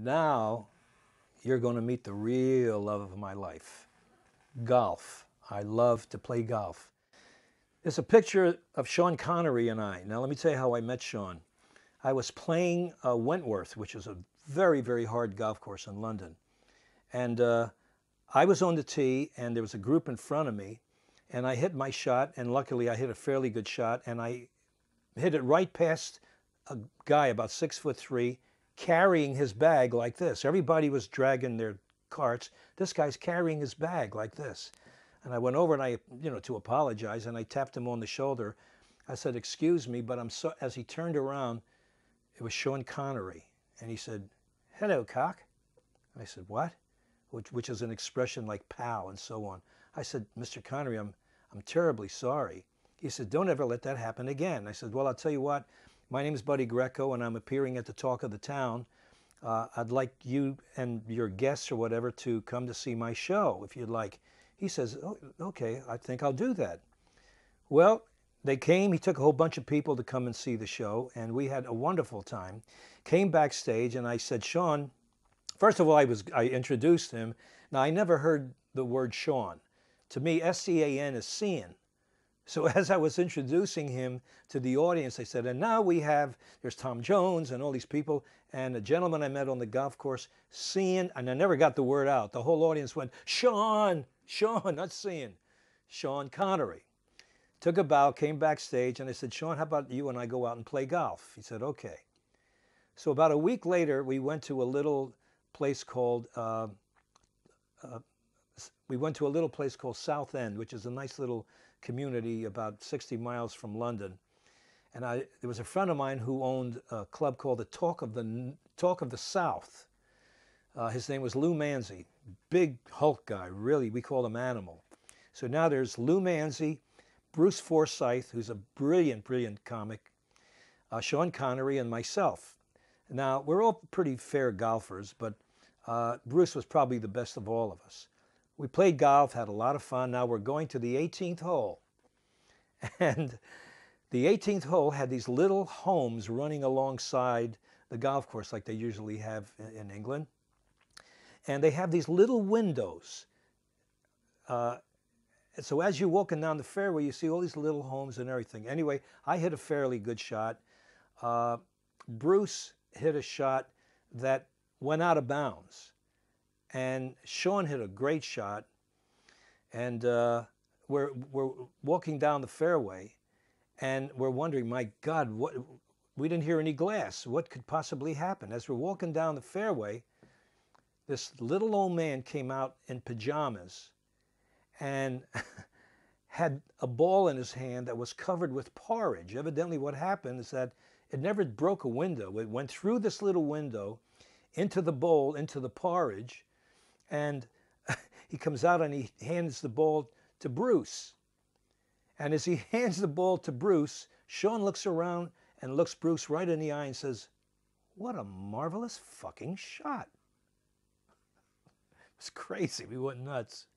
Now you're going to meet the real love of my life. Golf. I love to play golf. There's a picture of Sean Connery and I. Now let me tell you how I met Sean. I was playing Wentworth, which is a very, very hard golf course in London. And I was on the tee, and there was a group in front of me, and I hit my shot, and luckily I hit a fairly good shot, and I hit it right past a guy about 6'3", carrying his bag like this. Everybody was dragging their carts. This guy's carrying his bag like this. And I went over and I, to apologize, and I tapped him on the shoulder. I said, "Excuse me, but I'm so," as he turned around, it was Sean Connery. And he said, "Hello, cock." I said, "What?" Which is an expression like pal and so on. I said, "Mr. Connery, I'm terribly sorry." He said, "Don't ever let that happen again." I said, "Well, I'll tell you what. My name is Buddy Greco, and I'm appearing at the Talk of the Town. I'd like you and your guests or whatever to come to see my show, if you'd like." He says, "Oh, okay, I think I'll do that." Well, they came. He took a whole bunch of people to come and see the show, and we had a wonderful time. Came backstage, and I said, "Sean," first of all, I introduced him. Now, I never heard the word Sean. To me, S-C-A-N is seeing. So as I was introducing him to the audience, I said, "And now there's Tom Jones and all these people, and a gentleman I met on the golf course, seeing," and I never got the word out. The whole audience went, "Sean, Sean," not seeing, Sean Connery. Took a bow, came backstage, and I said, "Sean, how about you and I go out and play golf?" He said, "Okay." So about a week later, we went to a little place called South End, which is a nice little community about 60 miles from London. And there was a friend of mine who owned a club called the Talk of the South. His name was Lou Manzi, big Hulk guy, really. We called him Animal. So now there's Lou Manzi, Bruce Forsyth, who's a brilliant, brilliant comic, Sean Connery, and myself. Now, we're all pretty fair golfers, but Bruce was probably the best of all of us. We played golf, had a lot of fun. Now we're going to the 18th hole. And the 18th hole had these little homes running alongside the golf course like they usually have in England. And they have these little windows. So as you're walking down the fairway, you see all these little homes and everything. Anyway, I hit a fairly good shot. Bruce hit a shot that went out of bounds. And Sean hit a great shot, and we're walking down the fairway, and we're wondering, my God, we didn't hear any glass. What could possibly happen? As we're walking down the fairway, this little old man came out in pajamas and had a ball in his hand that was covered with porridge. Evidently what happened is that it never broke a window. It went through this little window into the bowl, into the porridge, and he comes out and he hands the ball to Bruce. And as he hands the ball to Bruce, Sean looks around and looks Bruce right in the eye and says, "What a marvelous fucking shot." It was crazy. We went nuts.